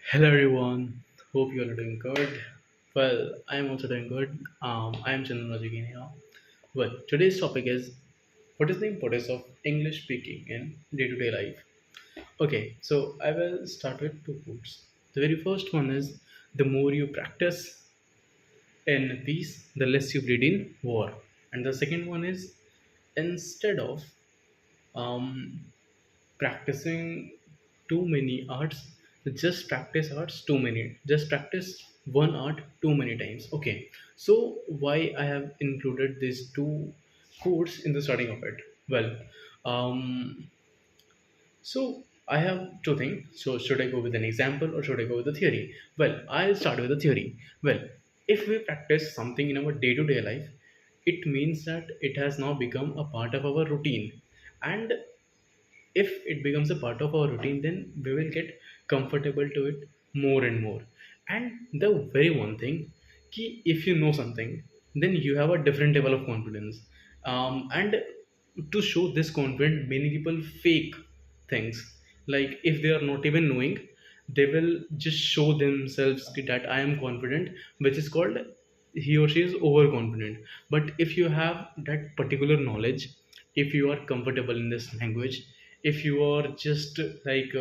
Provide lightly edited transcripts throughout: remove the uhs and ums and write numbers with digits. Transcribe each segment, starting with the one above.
Hello everyone, hope you are doing good. Well, I am also doing good. I am Chandran again here. Well, today's topic is what is the importance of English speaking in day-to-day life? Okay, so I will start with two quotes. The very first one is the more you practice in peace, the less you bleed in war. And the second one is instead of um, practicing too many arts, just practice arts too many, just practice one art too many times. Okay, so why I have included these two quotes in the starting of it? Well, um so I have two things. So should I go with an example or should I go with the theory? Well, I'll start with the theory. Well, if we practice something in our day-to-day life, it means that it has now become a part of our routine. And if it becomes a part of our routine, then we will get comfortable to it more and more. And the very one thing, ki if you know something, then you have a different level of confidence. And to show this confidence, many people fake things. Like if they are not even knowing, they will just show themselves that I am confident, which is called he or she is overconfident. But if you have that particular knowledge, if you are comfortable in this language, if you are just like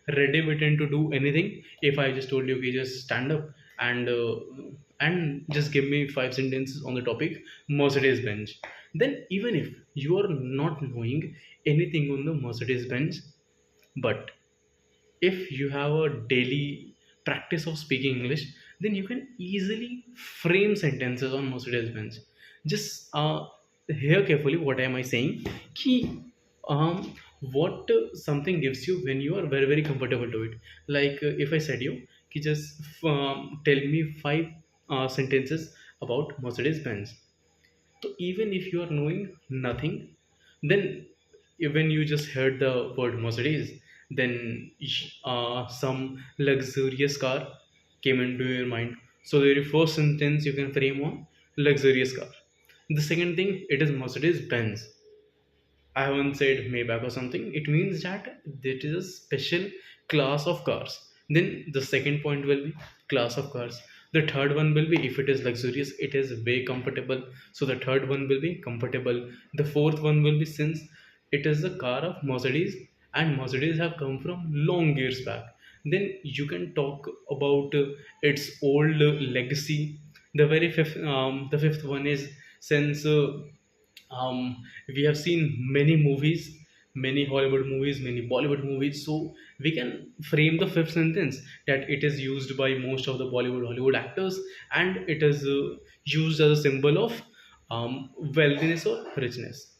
ready written to do anything. If I just told you, okay, just stand up and just give me five sentences on the topic Mercedes Benz, then even if you are not knowing anything on the Mercedes Benz, but if you have a daily practice of speaking English, then you can easily frame sentences on Mercedes Benz. Just hear carefully what am I saying. Ki, what something gives you when you are very very comfortable to it. Like if I said you, ki just tell me five sentences about Mercedes Benz. So even if you are knowing nothing, then when you just heard the word Mercedes, then some luxurious car came into your mind. So the very first sentence you can frame on luxurious car. The second thing, it is Mercedes Benz. I haven't said Maybach or something. It means that it is a special class of cars. Then the second point will be class of cars. The third one will be if it is luxurious, it is way comfortable. So the third one will be comfortable. The fourth one will be since it is a car of Mercedes and Mercedes have come from long years back. Then you can talk about its old legacy. The fifth one is since. We have seen many movies, many Hollywood movies, many Bollywood movies. So we can frame the fifth sentence that it is used by most of the Bollywood Hollywood actors, and it is used as a symbol of wealthiness or richness.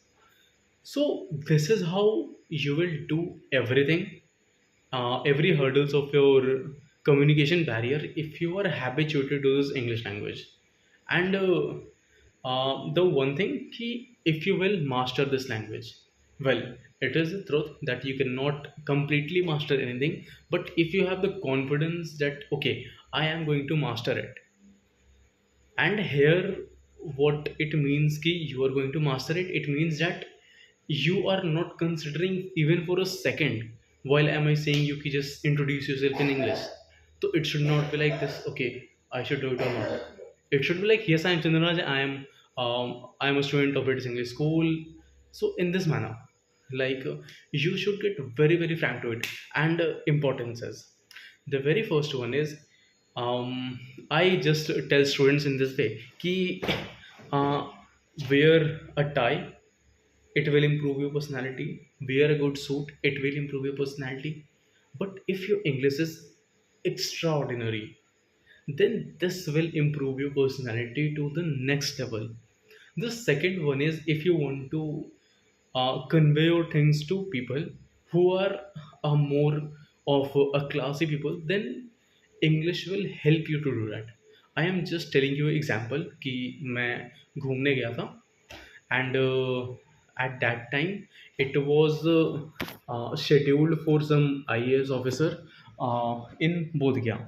So this is how you will do everything, every hurdles of your communication barrier, if you are habituated to this English language. And the one thing, ki if you will master this language, well, it is the truth that you cannot completely master anything, but if you have the confidence that okay, I am going to master it. And here what it means ki you are going to master it, it means that you are not considering even for a second while am I saying you ki just introduce yourself in English. So it should not be like this, okay, I should do it or not. It should be like, yes, I am Chandraraj, I am a student of British English School. So in this manner, like you should get very very frank to it. And importances, the very first one is, um, I just tell students in this way ki uh, wear a tie, it will improve your personality. Wear a good suit, it will improve your personality. But if your English is extraordinary, then this will improve your personality to the next level. The second one is if you want to convey your things to people who are more of a classy people, then English will help you to do that. I am just telling you example कि मैं घूमने गया था, and at that time it was scheduled for some IAS officer in Bodh Gaya.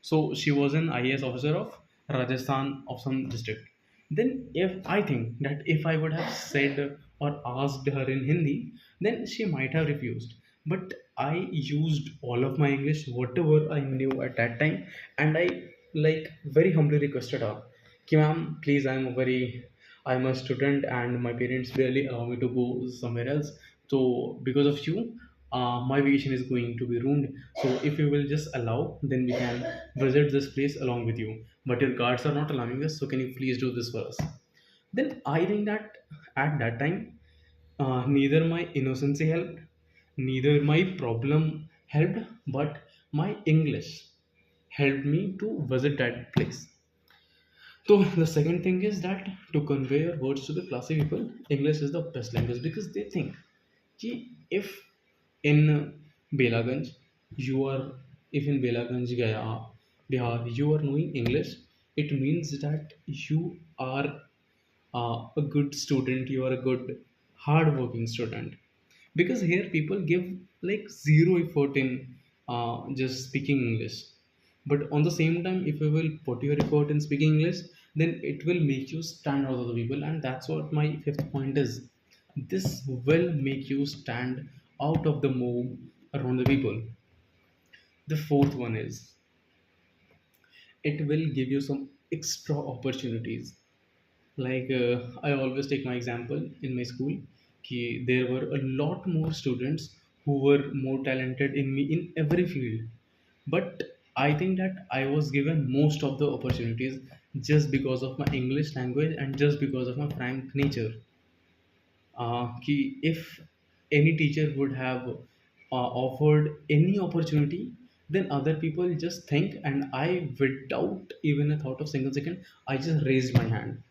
So she was an IAS officer of Rajasthan of some district. Then if I think that if I would have said or asked her in Hindi, then she might have refused. But I used all of my English, whatever I knew at that time, and I like very humbly requested her, "Ki ma'am, please, I'm a student, and my parents barely allow me to go somewhere else. So because of you, my vacation is going to be ruined. So if you will just allow, then we can visit this place along with you. But your guards are not allowing us, so can you please do this for us?" Then I think that at that time, neither my innocency helped, neither my problem helped, but my English helped me to visit that place. So the second thing is that to convey your words to the classy people, English is the best language because they think कि if in Belaganj you are if in Belaganj Gaya Bihar you are knowing English, it means that you are a good student, you are a good hard working student, because here people give like zero effort in just speaking English. But on the same time, if you will put your effort in speaking English, then it will make you stand out of the people, and that's what my fifth point is. This will make you stand out of the mob around the people. The fourth one is it will give you some extra opportunities. Like I always take my example in my school कि there were a lot more students who were more talented in me in every field, but I think that I was given most of the opportunities just because of my English language and just because of my frank nature. कि if any teacher would have offered any opportunity, then other people just think, and I, without even a thought of single second, I just raised my hand.